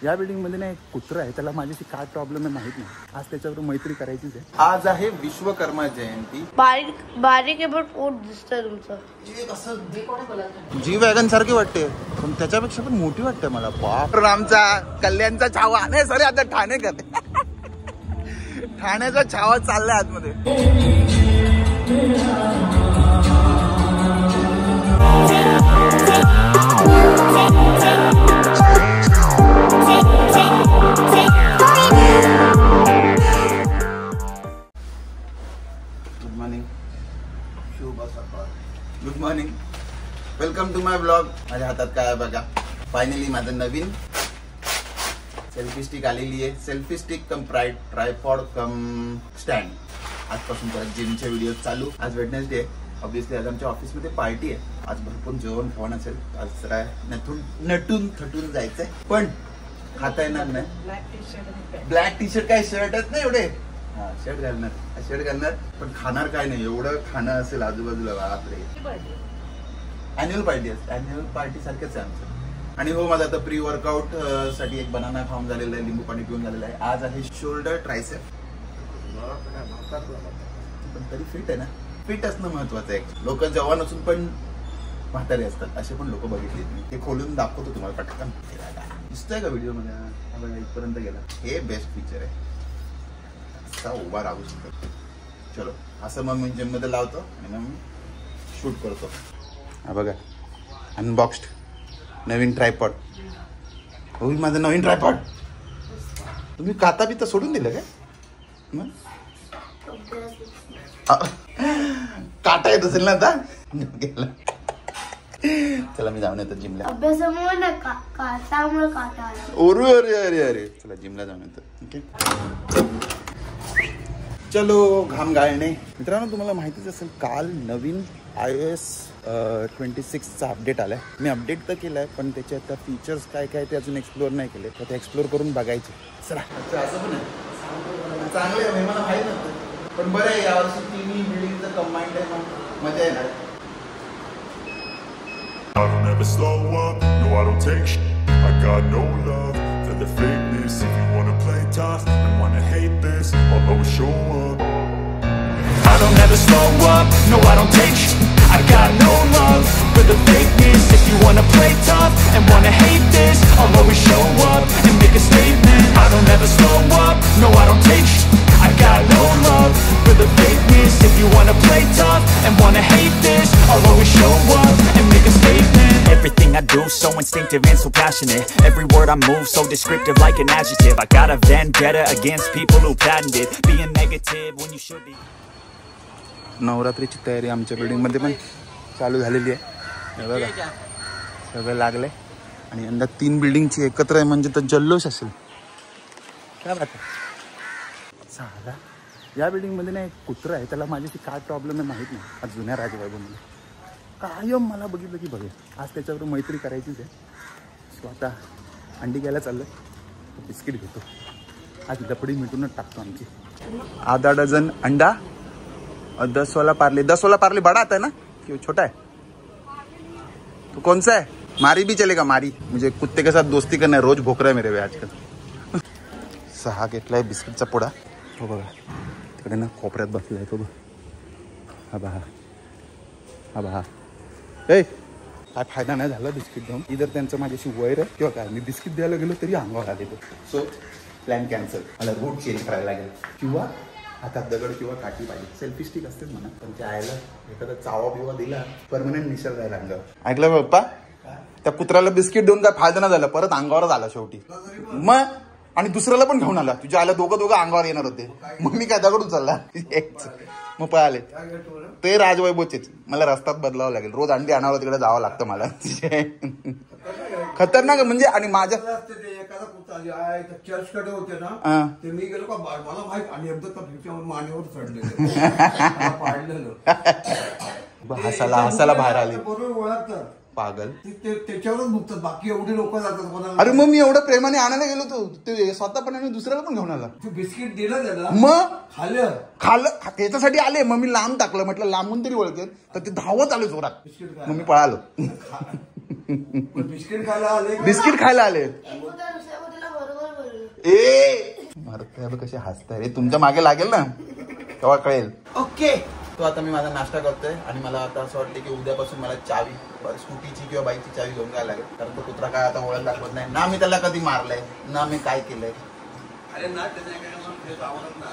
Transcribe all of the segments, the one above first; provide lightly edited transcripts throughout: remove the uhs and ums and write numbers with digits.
या बिल्डिंग मध्ये ना एक कुत्रा आहे, त्याला माझ्याशी काय प्रॉब्लेम आहे माहित नाही. आज त्याच्यावर मैत्री करायचीच आहे. आज आहे विश्वकर्मा जयंती. बारीक आहे पण पोट दिसतंय तुमचं. जी वॅगन सारखी वाटते पण त्याच्यापेक्षा पण मोठी वाटते मला. बाप आमचा कल्याणचा छावा नाही सॉरी आता ठाणे करते. ठाण्याचा छावा चाललाय आतमध्ये. Good morning, welcome to my blog. माझ्या हातात काय आहे बघा. फायनली माझं नवीन सेल्फी स्टिक आलेली आहे. सेल्फी स्टिक कम ट्रायपॉड कम स्टँड. आजपासून परत जिमचे व्हिडिओ चालू. आज वेडनेसडे आहे. ऑब्विसली आज आमच्या ऑफिसमध्ये पार्टी आहे. आज भरपूर जेवण खावण असेल. आज जरा नटून थटून जायचंय पण खाता येणार नाही. ब्लॅक टी शर्ट काय शर्टच नाही एवढे. हा शर्ट घालणार पण खाणार काय नाही. एवढं खाणं असेल आजूबाजूला. बापरे. अॅन्युअल पार्टी असते. अॅन्युअल पार्टी सारखंच आहे आमचं. आणि हो माझं आता प्री वर्कआउट साठी एक बनाना खाऊन झालेला आहे. लिंबू पाणी पिऊन झालेलं आहे. आज आहे शोल्डर ट्रायसेप. पण तरी फिट आहे ना. फिट असणं महत्वाचं आहे. लोक जवान असून पण म्हातारे असतात असे पण लोक बघितले मी. ते खोलून दाखवतो तुम्हाला पटकन. दिसतंय का व्हिडिओ मध्ये. इथपर्यंत गेला. हे बेस्ट फीचर आहे. उभा राहू शकतो. चलो असं मग मी जिम मध्ये लावतो आणि मग मी शूट करतो. हा बघा अनबॉक्स्ड नवीन ट्रायपॉड. हो माझं नवीन ट्रायपॉड. तुम्ही काता बिता सोडून दिलं काय. काटा येत असेल ना आता. चला मी जाऊन येतो जिमला. अरे चला जिमला जाऊन येतो. ओके चलो. घाम गाळणे. मित्रांनो तुम्हाला माहितीच असेल काल नवीन iOS 26चा अपडेट आलाय. मी अपडेट तर केलाय पण त्याचे आता फीचर्स काय काय ते अजून एक्सप्लोर नाही केले. तर ते एक्सप्लोर करून बघायचे. चला. अच्छा असं पण आहे. चांगलं आहे. मला माहित नव्हतं पण बरं आहे. यावर्षी तिन्ही बिल्डिंगचं कंबाईंड आहे. मजा येणार. I don't ever slow up, no I don't take shit. I got no love for the fakeness. If you wanna play tough and wanna hate this, I'll always show up. I don't ever slow up, no I don't take shit. I got no love for the fakeness. If you wanna play tough and wanna hate this, I'll always show up and make a statement. I don't ever slow up, no I don't take shit. I got no love for the fakeness. If you wanna play tough and wanna hate this, I'll always show up and make a statement. Everything I do so instinctive and so passionate. Every word I move so descriptive like an adjective. I got a vendetta against people who patented being negative when you should be. नवरात्रीची तयारी आमच्या building मध्ये पण चालू झालेली आहे. बघा सगळं लागलंय आणि यंदा 3 बिल्डिंगची एकत्र आहे म्हणजे तर जल्लोष असेल. काय बात आहे. या बिल्डिंग मध्ये ना एक कुत्रा आहे, त्याला माझ्याशी काय प्रॉब्लेम आहे माहित नाही. आज जुन्या राजवाड्यामध्ये कायम मला बघितलं की बघेल. आज त्याच्यावर मैत्री करायचीच आहे. सो आता अंडी घ्यायला चाललं. बिस्किट घेतो. आज लपडी मिटूनच टाकतो आमची. आधा डझन अंडा 10 वाला पार्ले. 10 वाला पार्ले बड़ा आता है ना क्यों छोटा है तो कौन सा है. मारी भी चलेगा. मारी मुझे कुत्ते के साथ दोस्ती करना है. रोज भोक रहा है मेरे वे आजकल. 6 घेतलाय बिस्किटचा पुडा. हो बघा तिकडे ना कोपऱ्यात बसलाय तो. हा बहा ए काय फायदा नाही झाला बिस्किट घेऊन. इधर त्यांचं माझ्याशी वैर आहे किंवा काय. मी बिस्किट द्यायला गेलो तरी अंगावर आले तो. So plan cancel. मला रूट चेंज करायला लागेल किंवा हातात दगड किंवा काठी पाहिजे. सेल्फी स्टिक असतेच म्हणा पण त्या आयला एखादा चावा बिवा दिला परमनंट निसर्ग जायला अंगावर. ऐकलं पप्पा. त्या कुत्र्याला बिस्किट देऊन काय फायदा नाही झाला. परत अंगावरच आला शेवटी. मग आणि दुसऱ्याला पण घेऊन आला. तुझ्या आयला दोघं अंगावर येणार होते. मग मी काय दगडून चालला. मग पळाले ते राजवैभवचेच. मला रस्त्यात बदलावं लागेल. रोज अंडी आणावं तिकडे जावं लागतं मला. खतरनाक म्हणजे. आणि माझ्या चर्चकडे होते ना ते मी गेलो का मला माहित आणि एकदम मानेवर चढलेलं हसायला बाहेर आले. बरोबर ओळखतात पागल. त्याच्यावरच भुकतात. बाकी एवढे लोक जातात. अरे मग मी एवढं प्रेमाने आणायला गेलो तो ते स्वतः पण दुसऱ्याला पण घेऊन आला. बिस्किट दिलं त्याला. मग खाल्लं त्याच्यासाठी आले. मग मी लांब टाकलं. म्हटलं लांबून तरी ओळखेल. तर ते धावत आले जोरात. मग मी पळालो. बिस्किट खायला आले. बिस्किट खायला आले. मरते कसे हसताय रे, तुमच्या मागे लागेल ना तेव्हा कळेल. ओके, तो आता मी माझा नाश्ता करतोय आणि मला आता असं वाटतं की उद्यापासून मला चावी स्कूटीची किंवा बाईकची चावी घेऊन जायला लागेल. कारण तो कुत्रा काय आता ओळख दाखवत नाही ना, मी त्याला कधी मारलंय ना मी काय केलंय. अरे ना त्याच्या आवडत ना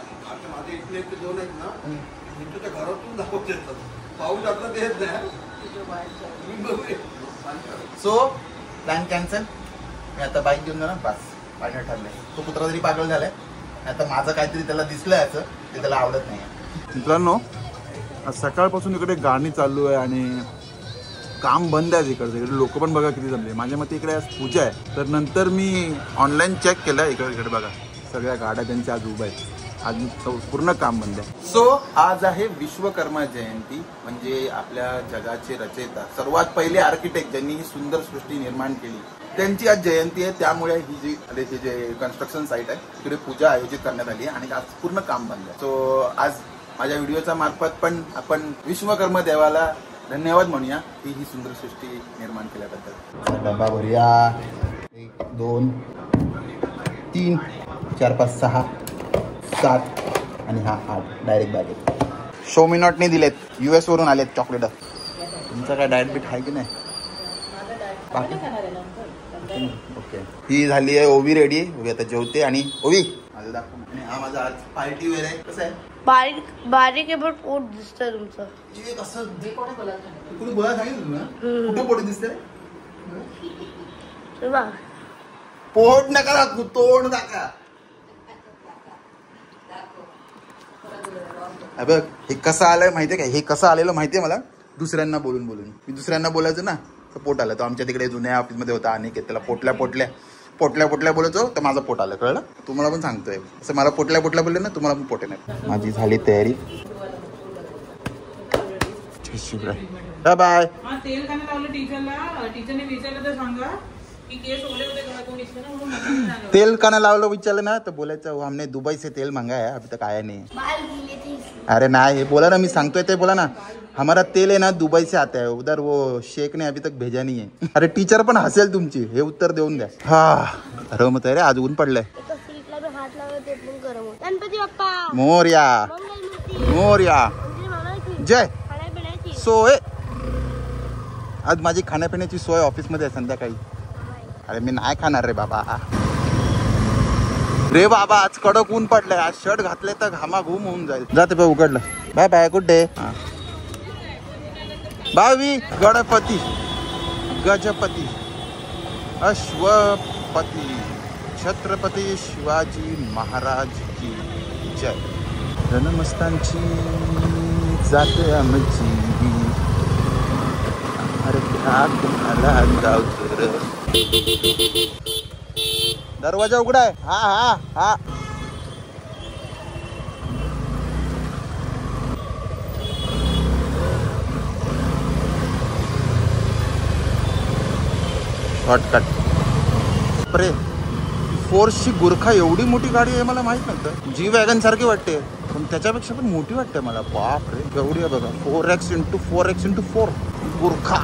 माझे इथले दोन आहेत ना, तुमच्या घरातून दाखवत येतात, पाऊस टाकलं ते येत नाही. So plan cancel. मी आता बाईक घेऊन जाणार, बस फायनल ठरलंय. तो कुत्रा जरी पागल झालाय, आता माझं काहीतरी त्याला दिसलंय असं ते त्याला आवडत नाही. मित्रांनो, आज सकाळपासून इकडे गाणी चालू आहे आणि काम बंद आहे इकडचं. इकडे लोक पण बघा किती जमले. माझ्या मते इकडे आज पूजा आहे. तर नंतर मी ऑनलाईन चेक केलं, इकडे बघा सगळ्या गाड्या त्यांच्या आज उभ्या आहेत. आज पूर्ण काम बंद आहे. सो आज आहे विश्वकर्मा जयंती, म्हणजे आपल्या जगाचे रचयिता, सर्वात पहिले आर्किटेक्ट ज्यांनी ही सुंदर सृष्टी निर्माण केली, त्यांची आज जयंती आहे. त्यामुळे ही जी जे कन्स्ट्रक्शन साईट आहे तिकडे पूजा आयोजित करण्यात आली आहे आणि आज पूर्ण काम बंद आहे. सो आज माझ्या व्हिडिओच्या मार्फत पण आपण विश्वकर्मा देवाला धन्यवाद म्हणूया की ही सुंदर सृष्टी निर्माण केल्याबद्दल. डबा भरूया. 1 2 3 4 5 6 7 आणि हा 8 डायरेक्ट बॅगेत. शोमिनॉटने दिलेत, US वरून आलेत चॉकलेट. तुमचा काय डाएट बीट आहे की नाही? ओके, ही झाली आहे ओवी रेडी. ओवी आता जेवते आणि ओवी माझं दाखव. आणि हा माझा आज पार्टी वेअर आहे. कसं आहे? बारीक आहे पण पोट दिसतंय तुमचं. हे कसं कुठे बोला सांगितलं ना, कुठे पोट दिसतंय? पोट नका दाखवू, तोंड दाखवा. बघ हे कसं आलंय माहितीये का? हे कसं आलेलं माहितीये मला? दुसऱ्यांना बोलून मी दुसऱ्यांना बोलायचं ना तर पोट आलं. तो आमच्या तिकडे जुन्या ऑफिसमध्ये होता आणि त्याला पोटल्या बोलायचो तर माझं पोट आलं. कळलं? तुम्हाला पण सांगतोय असं, मला पोटल्या बोलले ना तुम्हाला पण पोटे नाही. माझी झाली तयारी. Bye bye. तेल का लावलं टीचरला? टीचरने विचारलं तर सांगा की केस ओले होते का कोण इसने ना म्हणून. तेल का लावलं विचारलं ना तर बोलायचं हमने दुबई से तेल मंगाया अभी तक आया नहीं. अरे नाही, हे बोला ना, मी सांगतोय ते बोला ना. हमारा तेल है ना दुबई से आता है, उधर वो शेख ने अभी तक भेजा नहीं है. अरे टीचर पण हसेल तुमची, हे उत्तर देऊन द्या. हा रमत आहे रे, आज ऊन पडलंय. गणपती बाप्पा मोरया मोरया जय. सोय आज माझी खाण्यापिण्याची सोय ऑफिसमध्ये आहे संध्याकाळी. अरे मी नाही खाणार रे बाबा. रे बाबा आज कडक ऊन पडलंय. आज शर्ट घातले तर घामाघूम होऊन जाईल. जाते बा उघडलं. Bye bye, good day. भावी गणपती गजपती अश्वपती छत्रपती शिवाजी महाराज की जय. रणमस्तांची जाते आमची. अरे कुणाला गावतर. दरवाजा उघडाय. हा हा हा. शॉर्टकट. अरे फोर्सची गुरखा एवढी मोठी गाडी आहे मला माहित नव्हतं. जी वॅगन सारखी वाटते पण त्याच्यापेक्षा पण मोठी वाटते मला. बाप रे एवढी आहे बघा. 4x×4x×4 गुरखा.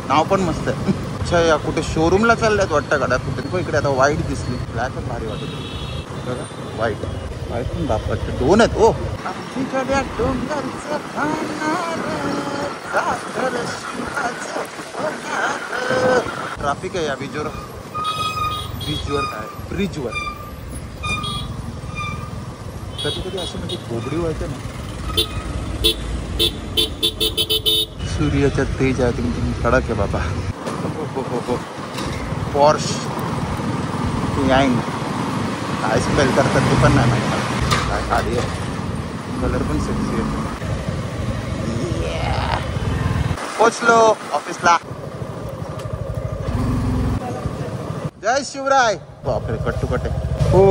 नाव पण मस्त आहे. अच्छा, या कुठे शोरूमला चालल्यात वाटतं गाड्या कुठे. इकडे आता व्हाईट दिसली. ब्लॅक पण भारी वाटत बघा. व्हाईट पण बाप वाटतं. 2 आहेत. ओ ट्रॅफिक आहे या ब्रिजवर काय ब्रिजवर. कधी असं म्हणजे घोबडी व्हायचं ना. सूर्याच्या तेज आहे तुम्ही कडक आहे बाबा. हो पॉर्श याईन काय स्पेल करतात ते पण नाही माहिती. काय गाडी आहे. कलर पण सेक्सी आहे. पोचलो ऑफिसला. जय शिवराय. बापरे कट्टू कटे. हो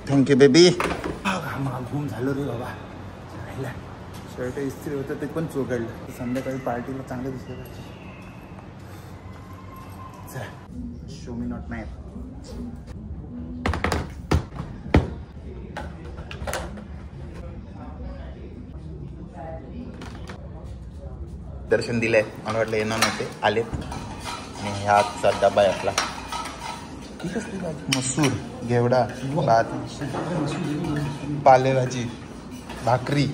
थँक्यू बेबी. घाम झालो रे बाबा. शर्ट इस्त्री होतं ते पण चोगडलं. संध्याकाळी पार्टीला चांगलं दिसलं पाहिजे. शो मी नॉट नाही. दर्शन दिलंय. मला वाटलं येणार नव्हते, आलेत. आणि ह्या आजचा डबा आहे आपला. मसूर, घेवडा, भात, पालेभाजी, भाकरी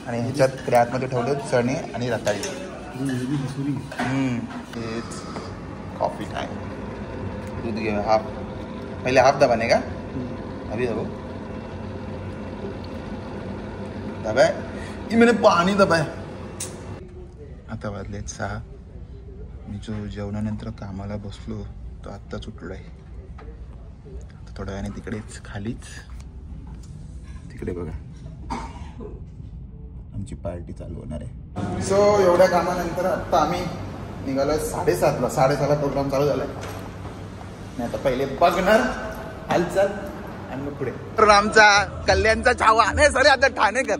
आणि ह्याच्यात इकडे आतमध्ये ठेवले चणे आणि रताळी. Coffee time. दूध घे हाफ. पहिले हाफ दबाने का अभी दबो दबाय की मैंने पाणी दबाय. आता वाजलेत 6. मी जो जेवणानंतर कामाला बसलो तो आत्ताच उठलो आहे. आता थोड्या वेळाने तिकडेच खालीच तिकडे बघा आमची पार्टी चालू होणार आहे. सो एवढ्या कामानंतर आत्ता आम्ही निघालो 7:30ला. 6:30ला प्रोग्राम चालू झालाय. नाही आता पहिले बघणार हालचाल आणि मग पुढे. तर आमचा कल्याणचा छावा नाही सॉरी आता ठाणेकर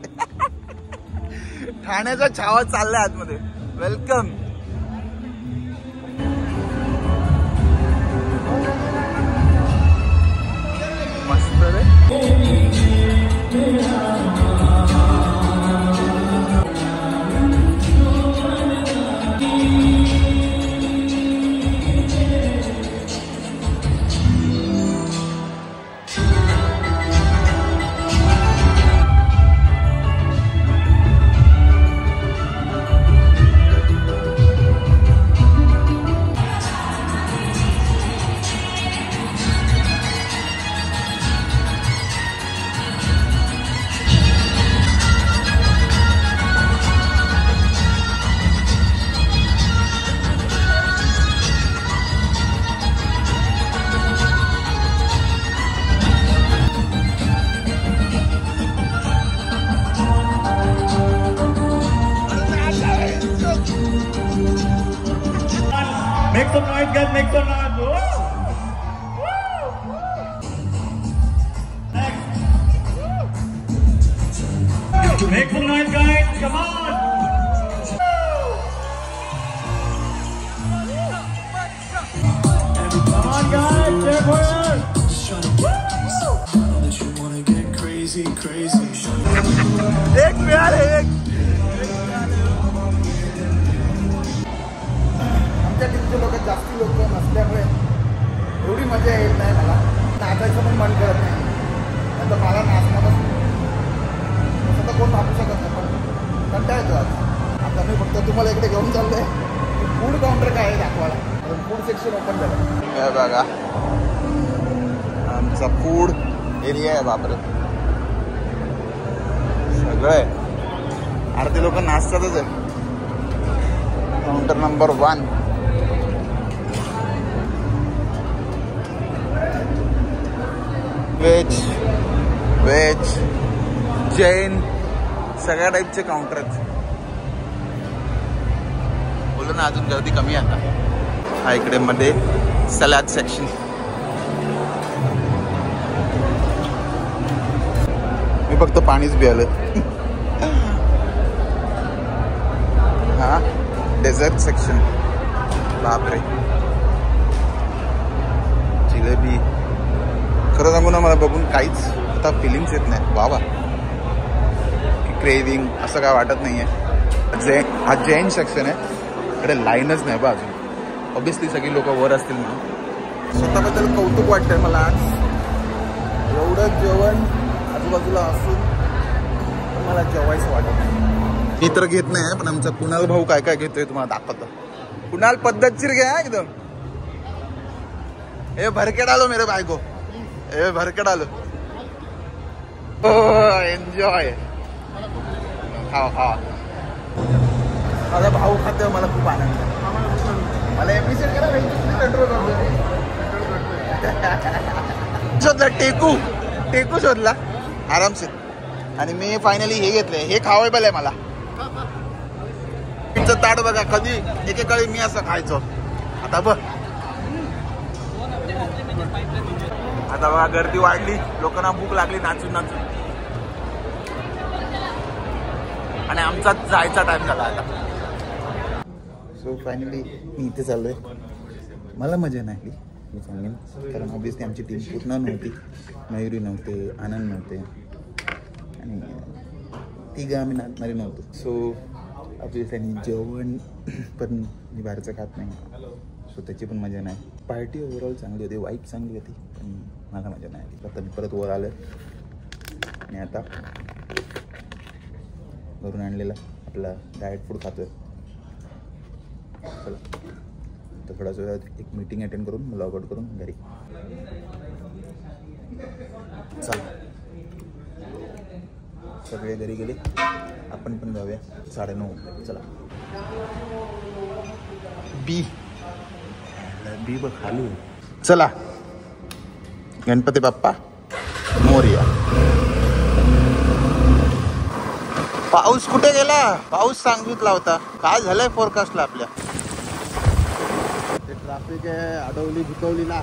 ठाण्याचा छावा चाललाय आतमध्ये. वेलकम. मस्त रे. Make some noise, guys. Make some noise. Woo! Next. Make some noise, guys. Come on. Come on, guys. Cheer for us. एक मिळाले एक. आमच्या टीमचे लोक जास्ती लोक नसल्यामुळे एवढी मजा येत नाही. मला नाचायचं पण मन करत नाही. नंतर मला नाचण्यापासून स्वतः कोण थांबू शकत नाही. पण कंटाळा येतो आज. आता मी फक्त तुम्हाला इकडे घेऊन चाललोय फूड काउंटर काय आहे दाखवायला. फूड सेक्शन ओपन झालं. काय बघा आमचा फूड एरिया आहे. बापरे सगळं आहे. अर्धे लोक नाचतातच आहे. Counter number 1. व्हेज जैन सगळ्या टाईपचे काउंटर आहेत. बोललो ना अजून गर्दी कमी आहे आता. हा इकडे मध्ये सलाद सेक्शन. मी फक्त पाणीच पियालं. हा डेझर्ट सेक्शन. बापरे जिलेबी. खरं सांगू ना मला बघून काहीच आता फिलिंग्स येत नाही. बाबा क्रेविंग असं काय वाटत नाही आहे. हा जैन सेक्शन आहे. इकडे लाईनच नाही बा अजून. ऑब्विसली सगळी लोक वर असतील म्हणून. स्वतःबद्दल कौतुक वाटतंय मला आज. एवढं जेवण आजूबाजूला असून मला जेवायचं वाटत नाही. मी तर घेत नाही पण आमचा कुणाल भाऊ काय काय घेतोय तुम्हाला दाखवतो. कुणाल पद्धतशीर घ्या एकदम. हे भरके डालो मेरे बायको. हे भरके डालो. एन्जॉय. हा हा माझा भाऊ खाते मला खूप आनंद आहे. मला एपिसोड कंट्रोल शोधला. टेकू शोधला आरामशीर. आणि मी फायनली हे घेतलंय. हे खावायबल आहे मला. पिझ्झा ताट बघा कधी एकेकाळी मी असं खायचो. आता बघ आता बघा गर्दी वाढली. लोकांना भूक लागली नाचून नाचून. आणि आमचा जायचा टाइम झाला आता. सो फायनली मी इथे चाललोय. मला मजा नाही मी सांगेन. कारण ऑब्विसली आमची टीम पूर्ण नव्हती. मयुरी नव्हते, आनंद नव्हते आणि तिघं आम्ही नाचणारे नव्हतो. सो ऑब्विसली आणि जेवण पण मी बाहेरचं खात नाही. सो त्याची पण मजा नाही. पार्टी ओव्हरऑल चांगली होती, वाईब चांगली होती, पण मला मजा नाही आली. आता मी परत वर आलं आणि आता घरून आणलेला आपला डाएट फूड खातोय. चला तर थोड्याच वेळात एक मीटिंग अटेंड करून लॉग आउट करून घरी. चला सगळे घरी गेले, आपण पण जाऊया. 9:30. चला. बी बघ खाली. चला. गणपती बाप्पा मोरया. पाऊस कुठे गेला? पाऊस सांगितला होता. काय झालंय फोरकास्टला आपल्या? ते ट्रॅफिक आहे अडवली भुतवलीला.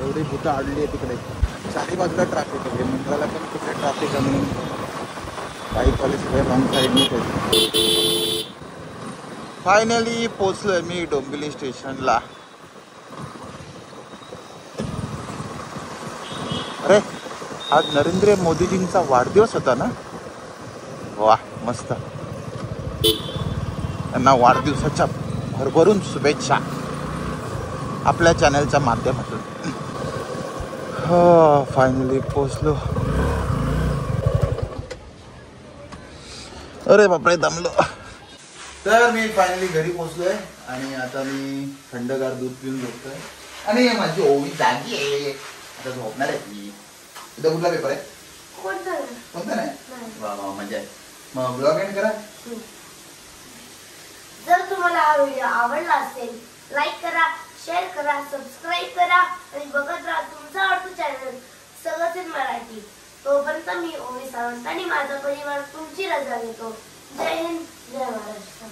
एवढी भूतं अडली आहे तिकडे. चारी बाजूला ट्रॅफिक आहे. मंत्राला पण कुठे ट्रॅफिक आहे म्हणून बाईकवाले सगळे रॉंग साईडने. फायनली पोचलोय मी डोंबिवली स्टेशनला. अरे आज नरेंद्र मोदीजींचा वाढदिवस होता ना. वा मस्त. त्यांना वाढदिवसाच्या भरभरून शुभेच्छा आपल्या चॅनलच्या माध्यमातून. हो फायनली पोचलो. अरे बापरे दमलो. तर मी फायनली घरी पोचलोय आणि आता मी थंडगार दूध पिऊन झोपतोय. आणि माझी ओवी जागी आहे. आता झोपणार आहे ती. तुझा कुठला पेपर आहे? कोणता नाही? वा वा मजा आहे. मग ब्लॉग एंड करा. जर तुम्हाला हा व्हिडिओ आवडला असेल लाईक करा, शेअर करा, सबस्क्राईब करा आणि बघत राहा तुमचा आवडतं चॅनल सगळंच इन मराठी. तोपर्यंत मी ओवी सावंत आणि माझा परिवार तुमची रजा घेतो. जय हिंद, जय महाराष्ट्र.